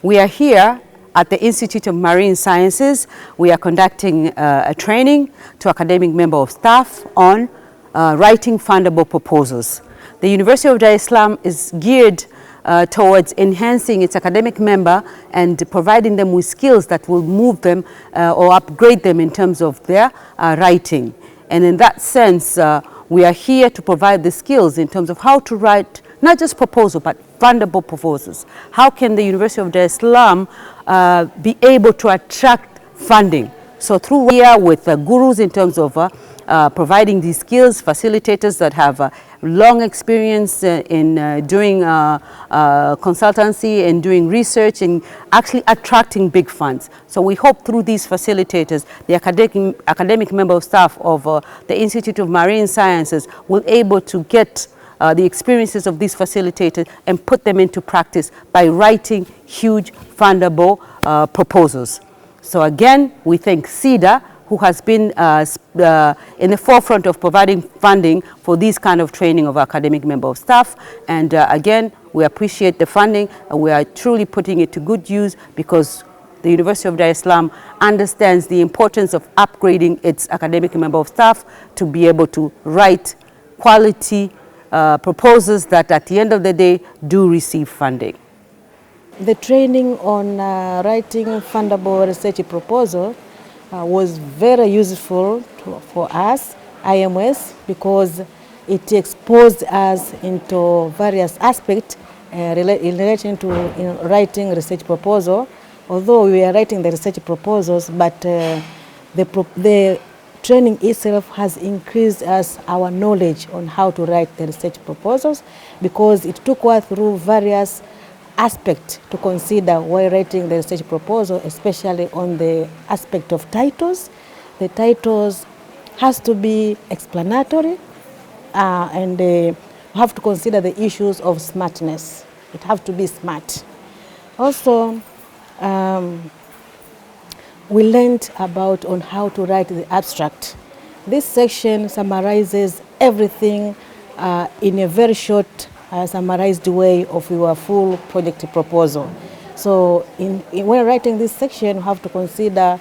We are here at the Institute of Marine Sciences. We are conducting a training to academic member of staff on writing fundable proposals. The University of Dar es Salaam is geared towards enhancing its academic member and providing them with skills that will move them or upgrade them in terms of their writing. And in that sense, we are here to provide the skills in terms of how to write not just proposal, but fundable proposals. How can the University of Dar es Salaam be able to attract funding? So through here with gurus in terms of providing these skills, facilitators that have long experience in doing consultancy and doing research and actually attracting big funds. So we hope through these facilitators, the academic member of staff of the Institute of Marine Sciences will able to get the experiences of these facilitators and put them into practice by writing huge fundable proposals. So again, we thank Sida, who has been in the forefront of providing funding for these kind of training of academic member of staff. And again, we appreciate the funding and we are truly putting it to good use because the University of Dar es Salaam understands the importance of upgrading its academic member of staff to be able to write quality proposals that at the end of the day do receive funding. The training on writing fundable research proposal was very useful for us, IMS, because it exposed us into various aspects in relation to writing research proposal. Although we are writing the research proposals, but the training itself has increased us our knowledge on how to write the research proposals because it took us through various aspects to consider while writing the research proposal, especially on the aspect of titles. The titles has to be explanatory and we have to consider the issues of smartness. It has to be smart. Also, we learned about on how to write the abstract. This section summarizes everything in a very short summarized way of your full project proposal. So when writing this section, you have to consider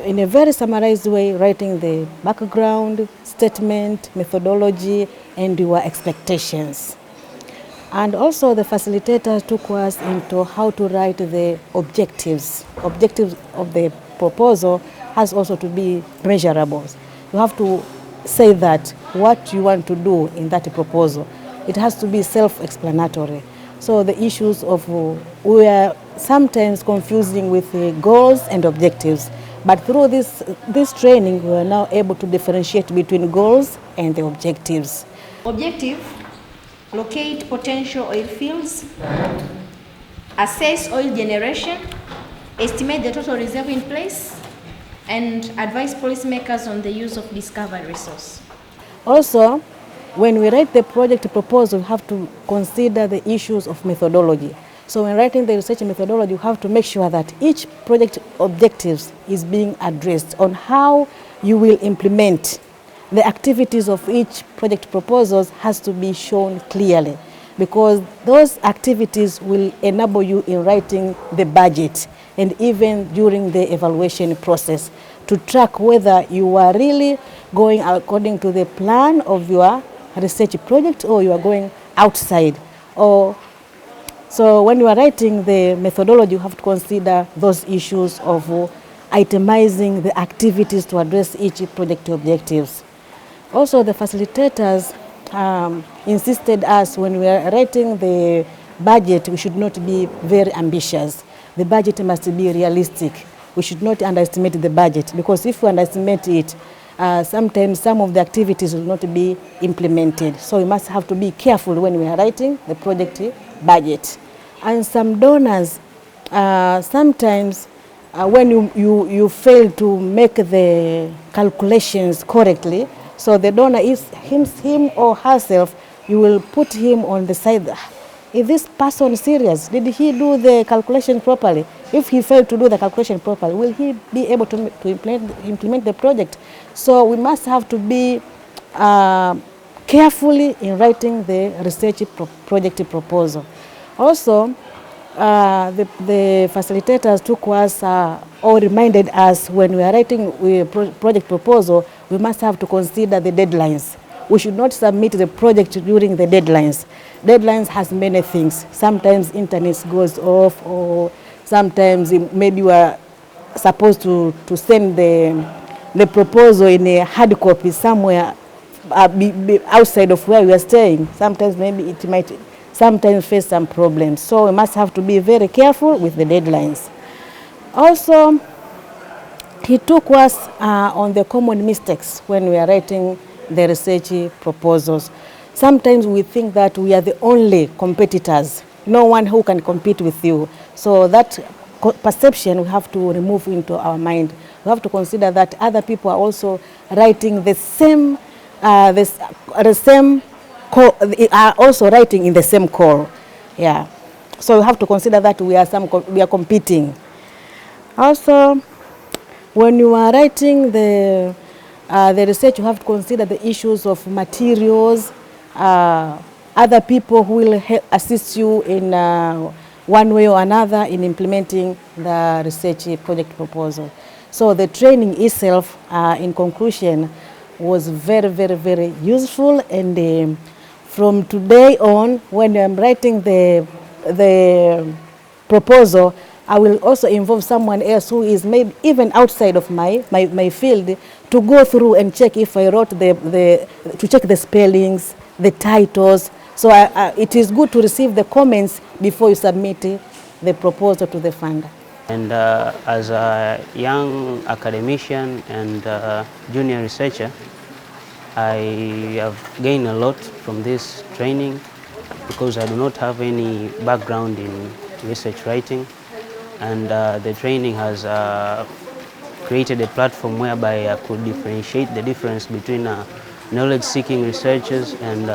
in a very summarized way writing the background, statement, methodology, and your expectations. And also the facilitator took us into how to write the objectives. Objectives of the proposal has also to be measurable. You have to say that what you want to do in that proposal. It has to be self-explanatory. So the issues of, we are sometimes confusing with goals and objectives. But through this training, we are now able to differentiate between goals and the objectives. Objective: locate potential oil fields, assess oil generation, estimate the total reserve in place, and advise policymakers on the use of discovered resource. Also, when we write the project proposal, we have to consider the issues of methodology. So when writing the research methodology, you have to make sure that each project objectives is being addressed on how you will implement the activities of each project proposals has to be shown clearly because those activities will enable you in writing the budget and even during the evaluation process to track whether you are really going according to the plan of your research project or you are going outside. So when you are writing the methodology, you have to consider those issues of itemizing the activities to address each project objectives. Also, the facilitators insisted us when we are writing the budget, we should not be very ambitious. The budget must be realistic. We should not underestimate the budget because if we underestimate it, sometimes some of the activities will not be implemented. So we must have to be careful when we are writing the project budget. And some donors, sometimes when you fail to make the calculations correctly, so the donor is him or herself, you will put him on the side. Is this person serious? Did he do the calculation properly? If he failed to do the calculation properly, will he be able to implement the project? So we must have to be carefully in writing the research project proposal. Also, the facilitators took us or reminded us when we are writing a project proposal, we must have to consider the deadlines. We should not submit the project during the deadlines. Deadlines has many things. Sometimes internet goes off, or sometimes maybe we are supposed to send the proposal in a hard copy somewhere be outside of where we are staying. Sometimes maybe it might sometimes face some problems. So we must have to be very careful with the deadlines. Also, he took us on the common mistakes when we are writing the research proposals. Sometimes we think that we are the only competitors, no one who can compete with you. So that perception we have to remove into our mind. We have to consider that other people are also writing the same, are also writing in the same call. Yeah. So we have to consider that we are competing. Also, when you are writing the research, you have to consider the issues of materials, other people who will assist you in one way or another in implementing the research project proposal. So the training itself, in conclusion, was very, very, very useful. And from today on, when I'm writing the proposal, I will also involve someone else who is maybe even outside of my field to go through and check if I wrote to check the spellings, the titles. So it is good to receive the comments before you submit the proposal to the funder. And as a young academician and junior researcher, I have gained a lot from this training because I do not have any background in research writing. And the training has created a platform whereby I could differentiate the difference between knowledge-seeking researchers and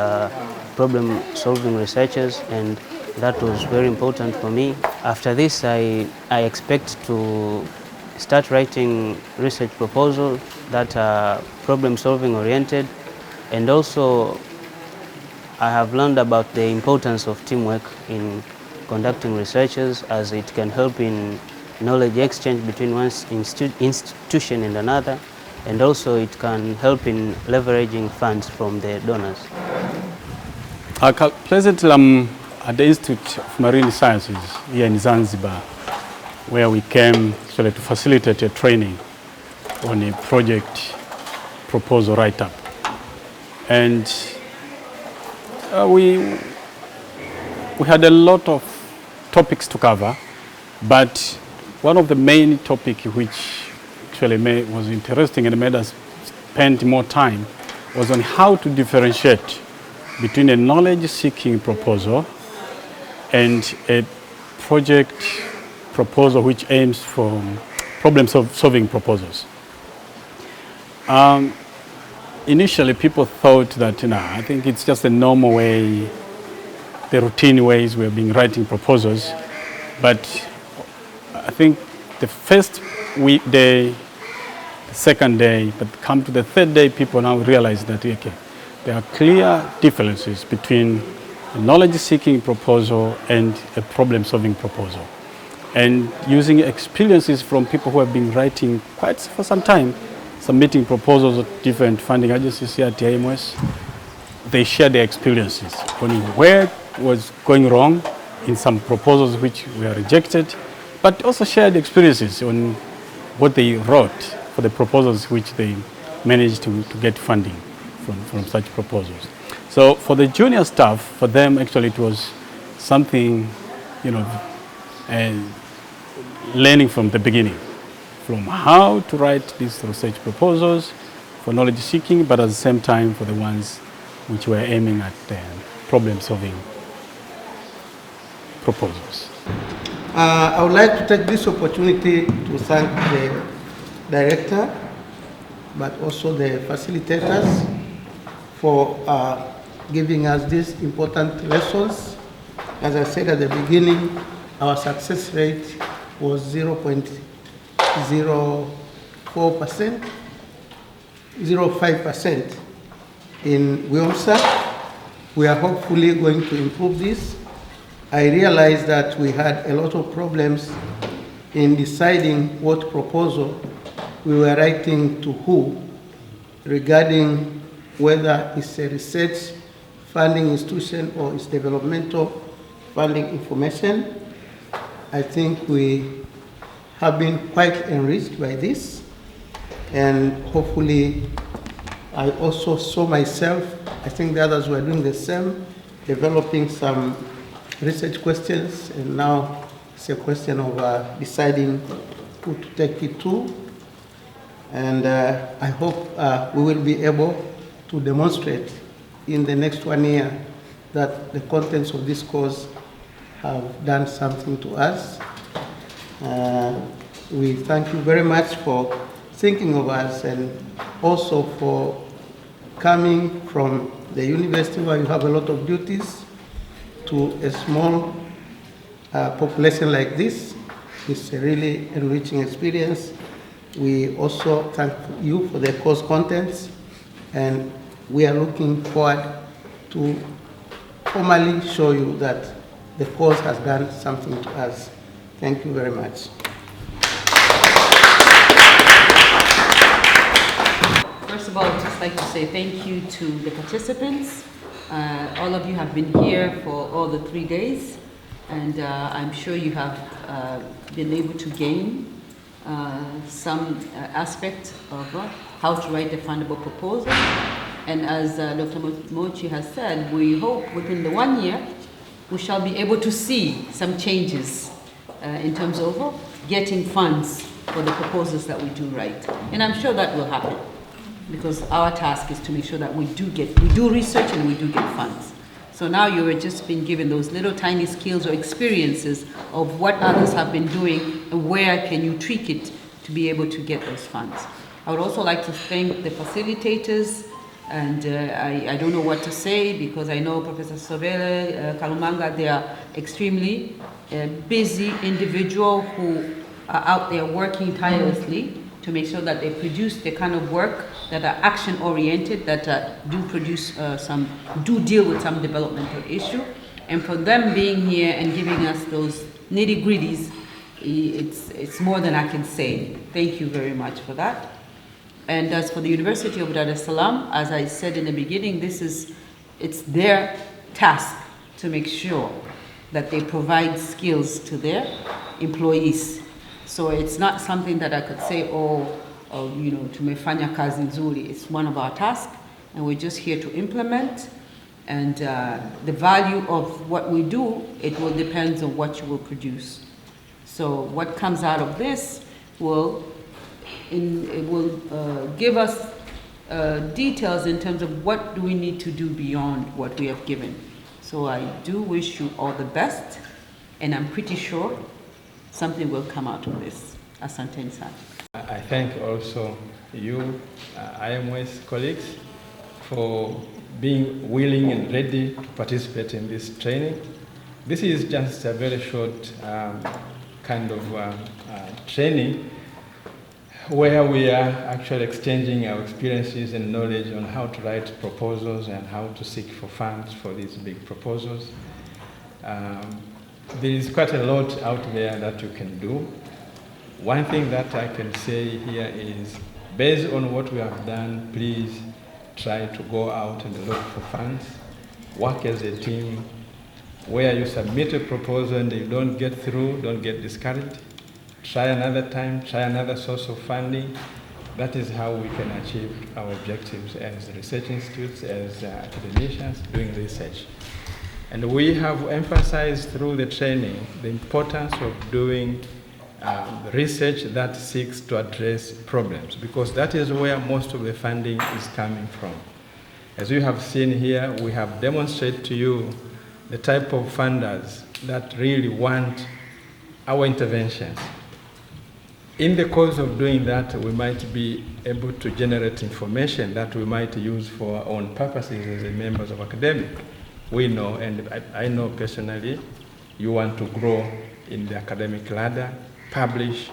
problem-solving researchers, and that was very important for me. After this, I expect to start writing research proposals that are problem-solving oriented, and also I have learned about the importance of teamwork in conducting researches, as it can help in knowledge exchange between one institution and another, and also it can help in leveraging funds from the donors. Presently, I'm at the Institute of Marine Sciences here in Zanzibar, where we came actually to facilitate a training on a project proposal write-up. And we had a lot of topics to cover, but one of the main topics which actually was interesting and made us spend more time was on how to differentiate between a knowledge-seeking proposal and a project proposal which aims for problem-solving proposals. Initially, people thought that, I think it's just the normal way, the routine ways we've been writing proposals. But I think the first day, the second day, but come to the third day, people now realize that, okay, there are clear differences between a knowledge-seeking proposal and a problem-solving proposal. And using experiences from people who have been writing quite for some time, submitting proposals at different funding agencies here at the IMS, they share their experiences on where was going wrong in some proposals which were rejected, but also shared experiences on what they wrote for the proposals which they managed to get funding from such proposals. So for the junior staff, for them actually it was something, learning from the beginning, from how to write these research proposals for knowledge seeking, but at the same time for the ones which were aiming at problem solving proposals. I would like to take this opportunity to thank the director, but also the facilitators for giving us these important lessons. As I said at the beginning, our success rate was 0.05% in WIOMSA. We are hopefully going to improve this, I realized that we had a lot of problems in deciding what proposal we were writing to who regarding whether it's a research funding institution or it's developmental funding information. I think we have been quite enriched by this, and hopefully I also saw myself, I think the others were doing the same, developing some research questions, and now it's a question of deciding who to take it to. And I hope we will be able to demonstrate in the next 1 year that the contents of this course have done something to us. We thank you very much for thinking of us, and also for coming from the university where you have a lot of duties to a small population like this. It's a really enriching experience. We also thank you for the course contents, and we are looking forward to formally show you that the course has done something to us. Thank you very much. First of all, I'd just like to say thank you to the participants. All of you have been here for all the 3 days, and I'm sure you have been able to gain some aspect of how to write a fundable proposal. And as Dr. Mochi has said, we hope within the 1 year we shall be able to see some changes in terms of getting funds for the proposals that we do write. And I'm sure that will happen, because our task is to make sure that we do research and we do get funds. So now you have just been given those little tiny skills or experiences of what others have been doing and where can you tweak it to be able to get those funds. I would also like to thank the facilitators, and I don't know what to say, because I know Professor Sobele, Kalumanga, they are extremely busy individuals who are out there working tirelessly to make sure that they produce the kind of work that are action-oriented, that do deal with some developmental issue. And for them being here and giving us those nitty-gritties, it's more than I can say. Thank you very much for that. And as for the University of Dar es Salaam, as I said in the beginning, it's their task to make sure that they provide skills to their employees. So it's not something that I could say, tumefanya kazi nzuri. It's one of our tasks, and we're just here to implement. And the value of what we do, it will depend on what you will produce. So what comes out of this will give us details in terms of what do we need to do beyond what we have given. So I do wish you all the best, and I'm pretty sure something will come out of this. Asante sana. I thank also you, IMS colleagues, for being willing and ready to participate in this training. This is just a very short kind of training where we are actually exchanging our experiences and knowledge on how to write proposals and how to seek for funds for these big proposals. There is quite a lot out there that you can do. One thing that I can say here is, based on what we have done, please try to go out and look for funds, work as a team. Where you submit a proposal and you don't get through, don't get discouraged. Try another time, try another source of funding. That is how we can achieve our objectives as research institutes, as academicians doing research. And we have emphasized through the training the importance of doing research that seeks to address problems, because that is where most of the funding is coming from. As you have seen here, we have demonstrated to you the type of funders that really want our interventions. In the course of doing that, we might be able to generate information that we might use for our own purposes as members of academia. We know, and I know personally, you want to grow in the academic ladder, publish,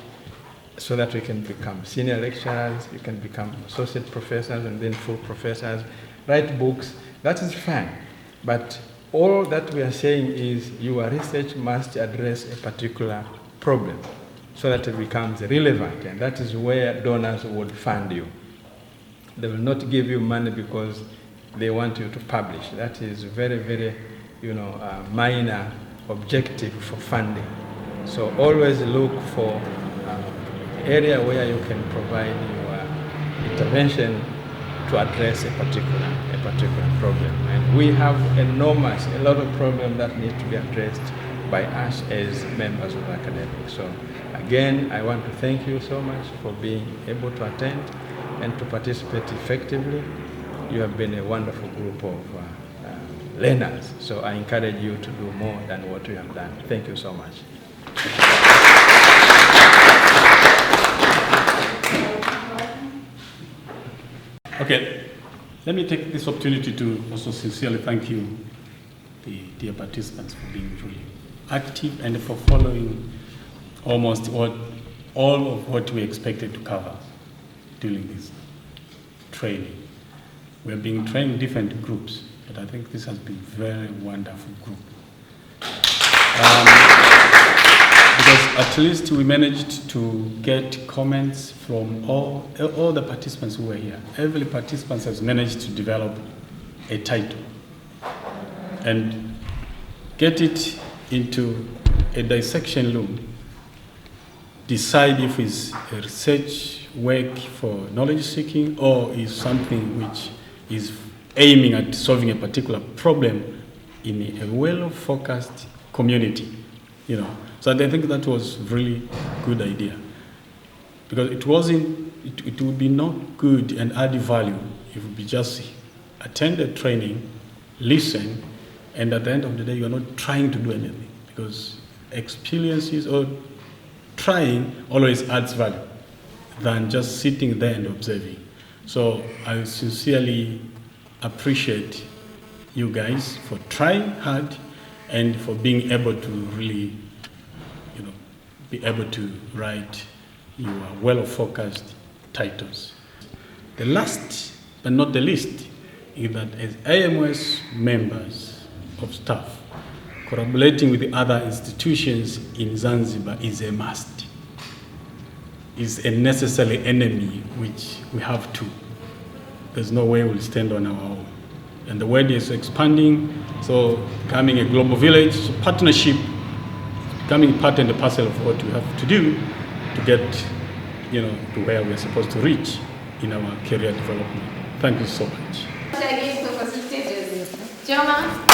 so that we can become senior lecturers, you can become associate professors and then full professors, write books. That is fine, but all that we are saying is your research must address a particular problem so that it becomes relevant, and that is where donors would fund you. They will not give you money because they want you to publish. That is very, very, minor objective for funding. So always look for area where you can provide your intervention to address a particular problem. And we have a lot of problems that need to be addressed by us as members of the academy. So again, I want to thank you so much for being able to attend and to participate effectively. You have been a wonderful group of learners. So I encourage you to do more than what you have done. Thank you so much. Okay, let me take this opportunity to also sincerely thank you, the dear participants, for being really active and for following almost all of what we expected to cover during this training. We're being trained in different groups, but I think this has been a very wonderful group. Because at least we managed to get comments from all the participants who were here. Every participant has managed to develop a title and get it into a dissection room, decide if it's a research work for knowledge seeking or is something which is aiming at solving a particular problem in a well-focused community, So I think that was really a good idea, because it would be not good and add value if we just attend a training, listen, and at the end of the day you're not trying to do anything, because experiences or trying always adds value than just sitting there and observing. So I sincerely appreciate you guys for trying hard and for being able to really be able to write your well-focused titles. The last but not the least is that as IMS members of staff, collaborating with the other institutions in Zanzibar is a must. Is a necessary enemy which we have to. There's no way we'll stand on our own. And the world is expanding, so becoming a global village, so partnership, becoming part and parcel of what we have to do to get, to where we're supposed to reach in our career development. Thank you so much. Again, for facilitators. Joma.